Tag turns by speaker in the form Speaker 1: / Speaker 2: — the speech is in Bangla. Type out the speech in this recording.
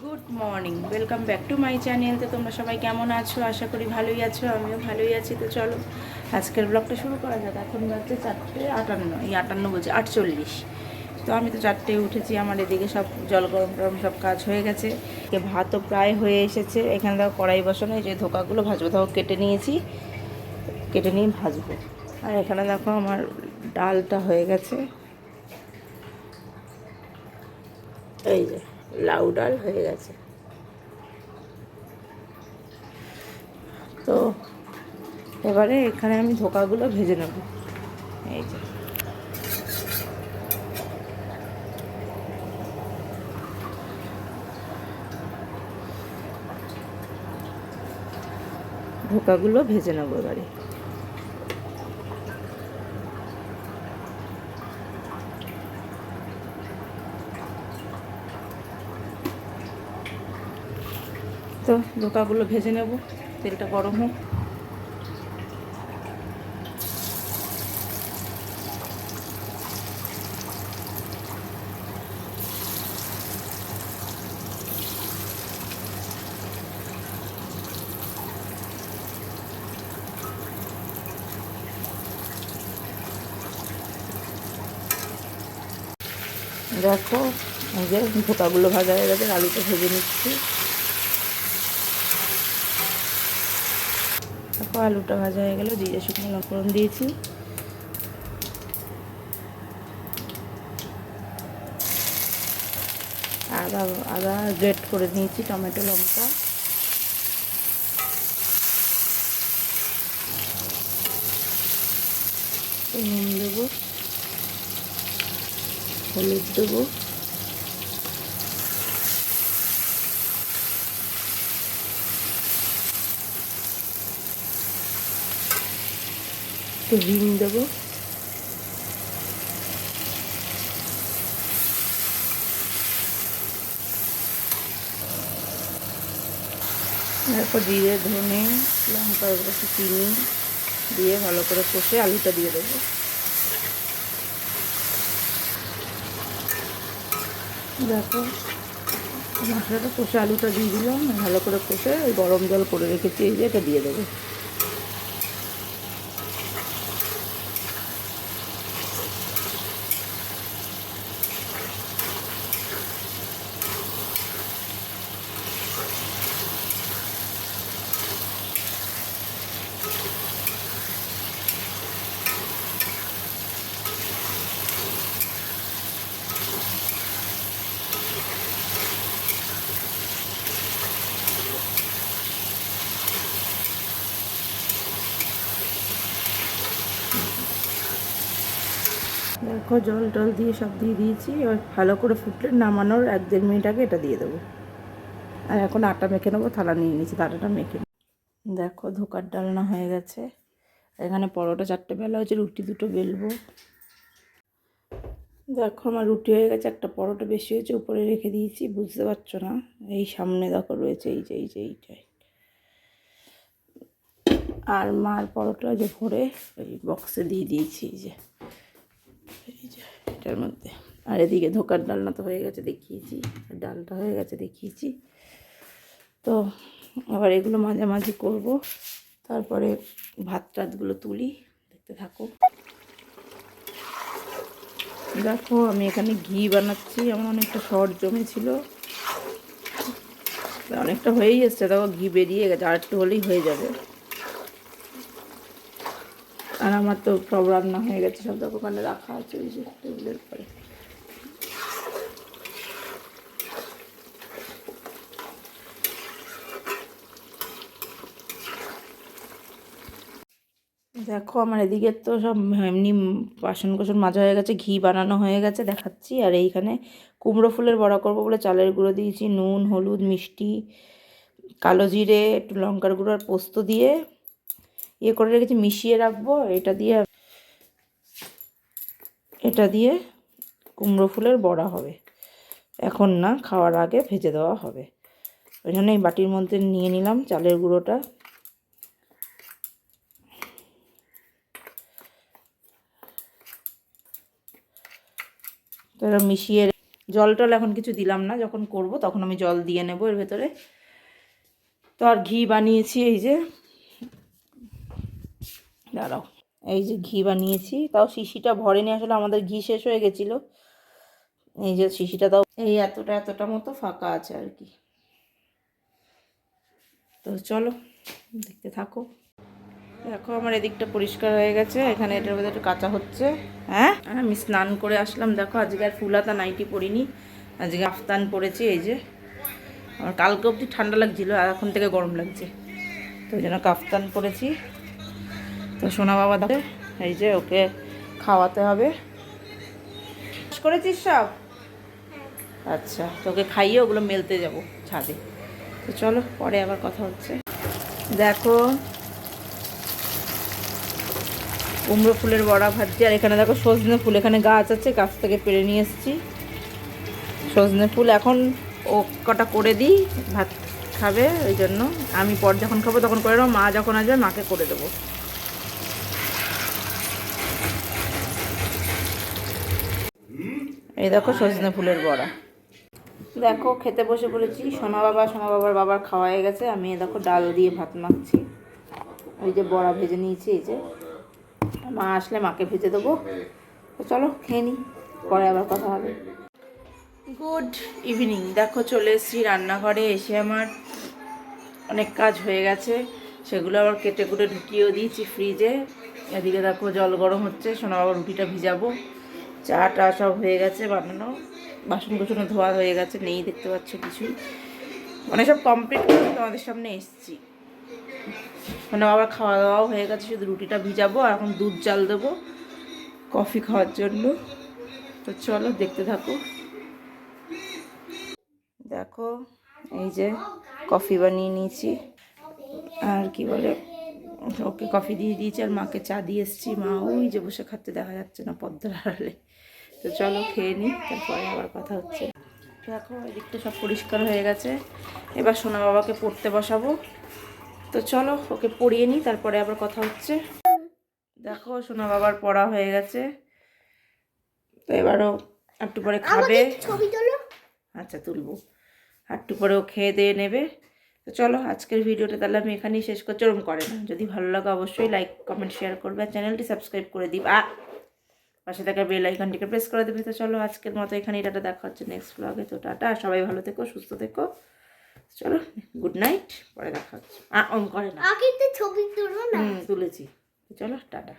Speaker 1: Good morning, welcome back to my channel. তো তোমরা সবাই কেমন আছো? আশা করি ভালোই আছো, আমিও ভালোই আছি। তো চলো আজকের ব্লগটা শুরু করা যাক। এখন বাজছে 4:58, 58 বলছে 48। তো আমি তো 4টে উঠেছি, আমার এদিকে সব জল গরম টরম সব কাজ হয়ে গেছে। ভাতও প্রায় হয়ে এসেছে। এখানে দেখো কড়াই বসানো, এই যে ধোকাগুলো ভাজবো, দেখো কেটে নিয়েছি, কেটে নিয়ে ভাজবো। আর এখানে দেখো আমার ডালটা হয়ে গেছে, এই যে লাউ ডাল হয়ে গেছে। তো এবারে এখানে আমি ধোকাগুলো ভেজে নেব। এই যে ধোকাগুলো ভেজে নেব এবারে। তো ধোকাগুলো ভেজে নেব, তেলটা গরম হোক। দেখো এই যে ধোকাগুলো ভাজা হয়ে গেছে, আলুটা ভেজে নিচ্ছি। দেখো আলুটা ভাজা হয়ে গেলে জিরে শুকনো লঙ্কা ফোড়ন দিয়েছি। আদা আদা গ্রেট করে নিয়েছি, টমেটো লঙ্কা, নুন দেবো, হলুদ দেবো, একটু হিং দেবো, তারপর জিরে ধনে লঙ্কা একটু চিনি দিয়ে ভালো করে কষে আলুটা দিয়ে দেবো। দেখো মশলাটা কষে আলুটা দিয়ে দিলাম, ভালো করে কষে ওই গরম জল করে রেখেছি, এই যে এটা দিয়ে দেবো। দেখো জল টল দিয়ে সব দিয়ে দিয়েছি, এবার ভালো করে ফুটলে নামানোর 1-1.5 মিনিট আগে এটা দিয়ে দেবো। আর এখন আটা মেখে নেবো, থালা নিয়ে নিয়েছি, আটাটা মেখে নেবো। দেখো ধোকার ডালনা হয়ে গেছে। এখানে পরোটা 4টে বেলা হয়েছে, রুটি 2টো বেলবো। দেখো আমার রুটি হয়ে গেছে, একটা পরোটা বেশি হয়েছে উপরে রেখে দিয়েছি, বুঝতে পারছো না, এই সামনে দেখো রয়েছে, এই যে এইটাই। আর মার পরোটা যে ভরে ওই বক্সে দিয়ে দিয়েছি, এই যে এটার মধ্যে। আর এদিকে ধোকার ডালনা তো হয়ে গেছে দেখিয়েছি, ডালটা হয়ে গেছে দেখিয়েছি। তো আবার এগুলো মাঝামাঝি করব, তারপরে ভাত টাতগুলো তুলি, দেখতে থাকো। দেখো আমি এখানে ঘি বানাচ্ছি, আমার অনেকটা শর্ট জমেছিল, অনেকটা হয়েই এসছে, দেখো ঘি বেরিয়ে গেছে, আর একটু হলেই হয়ে যাবে। আর আমার তো সব রান্না হয়ে গেছে, সব দেখো ওখানে রাখা আছে ওই যে টেবিলের পরে। দেখো আমার এদিকে তো সব এমনি বাসন কোসন মাজা হয়ে গেছে, ঘি বানানো হয়ে গেছে, দেখাচ্ছি। আর এইখানে কুমড়ো ফুলের বড়া করবো বলে চালের গুঁড়ো দিয়েছি, নুন হলুদ মিষ্টি কালো জিরে একটু লঙ্কার গুঁড়ো আর পোস্ত দিয়ে ইয়ে করে রেখেছি, মিশিয়ে রাখবো। এটা দিয়ে কুমড়ো ফুলের বড়া হবে, এখন না, খাওয়ার আগে ভেজে দেওয়া হবে। ওই জন্য এই বাটির মধ্যে নিয়ে নিলাম চালের গুঁড়োটা। তো মিশিয়ে জল টল এখন কিছু দিলাম না, যখন করব তখন আমি জল দিয়ে নেব এর ভেতরে। তো আর ঘি বানিয়েছি, এই যে দাঁড়াও, এই যে ঘি বানিয়েছি, তাও শিশিটা ভরেনি, আসলে আমাদের ঘি শেষ হয়ে গেছিলো। এই যে শিশিটা তাও এই এতটা মতো ফাঁকা আছে আর কি। তো চলো দেখতে থাকো। দেখো আমার এদিকটা পরিষ্কার হয়ে গেছে, এখানে এটার মধ্যে একটু কাঁচা হচ্ছে। হ্যাঁ, আমি স্নান করে আসলাম। দেখো আজকে আর ফুলাতা নাইটি পরিনি, আজকে আফতান পরেছি। এই যে আমার কালকে অবধি ঠান্ডা লাগছিল, আর এখন থেকে গরম লাগছে, তো ওই জন্য কাফতান পরেছি। তো সোনা বাবা দেখে, এই যে ওকে খাওয়াতে হবে। করেছিস সব? আচ্ছা, তোকে খাইয়ে ওগুলো মেলতে যাব ছাদে। তো চলো পরে আবার কথা হচ্ছে। দেখো কুমড়ো ফুলের বড়া ভাজছি, আর এখানে দেখো সজনে ফুল, এখানে গাছ আছে, গাছ থেকে পেড়ে নিয়ে এসেছি সজনে ফুল। এখন ও কটা করে দিই, ভাত খাবে, ওই জন্য আমি পর যখন খাবো তখন করে দেবো, মা যখন আসবে মাকে করে দেবো। এই দেখো সজনে ফুলের বড়া। দেখো খেতে বসে পড়েছি, সোনা বাবার বাবার খাওয়া হয়ে গেছে। আমি দেখো ডাল দিয়ে ভাত মাখছি, ওই যে বড়া ভেজে নিয়েছি, এই যে মা আসলে মাকে ভেজে দেবো। তো চলো খেয়ে নিই, পরে আবার কথা হবে। Good evening. দেখো চলে এসেছি রান্নাঘরে, এসে আমার অনেক কাজ হয়ে গেছে, সেগুলো আবার কেটে কুটে ঢুকিয়েও দিয়েছি ফ্রিজে। এদিকে দেখো জল গরম হচ্ছে, সোনা বাবার রুটিটা ভিজাবো। চা টা সব হয়ে গেছে বানানো, বাসন কুসনও ধোয়া হয়ে গেছে, নেই দেখতে পাচ্ছ কিছুই, মানে সব কমপ্লিট করে তোমাদের সামনে এসেছি। মানে আবার খাওয়া দাওয়াও হয়ে গেছে, শুধু রুটিটা ভিজাবো, আর এখন দুধ জাল দেবো কফি খাওয়ার জন্য। তো চলো দেখতে থাকো। দেখো এই যে কফি বানিয়ে নিয়েছি, আর কি বলে ওকে কফি দিয়ে দিয়েছি, আর মাকে চা দিয়ে এসেছি। মা ওই যে বসে খাচ্ছে, দেখা যাচ্ছে না পদ্মার আড়ালে। তো চলো খেয়ে নিই, তারপরে আবার কথা হচ্ছে। দেখো এদিকটা সব পরিষ্কার হয়ে গেছে, এবার সোনা বাবাকে পড়তে বসাবো। তো চলো ওকে পড়িয়ে নিই, তারপরে আবার কথা হচ্ছে। দেখো সোনা বাবার পড়া হয়ে গেছে, তো এবারও একটু পরে খাবে। আচ্ছা তুলবো, একটু পরে ও খেয়ে দিয়ে নেবে। তো চলো আজকের ভিডিওটা তাহলে আমি এখানেই শেষ করছি। ওরম করে না, যদি ভালো লাগে অবশ্যই লাইক কমেন্ট শেয়ার করবে, আর চ্যানেলটি সাবস্ক্রাইব করে দিবা, পাশে থাকা বেল আইকনটিকে প্রেস করে দেবে। তো চলো আজকের মতো এখানেই টাটা, দেখা হচ্ছে নেক্সট ব্লগে। তো টাটা, সবাই ভালো থেকো, সুস্থ থেকো। চলো গুড নাইট, পরে দেখা হচ্ছে। ওম করে না, ছবি তুলবো না, তুলেছি। চলো টাটা।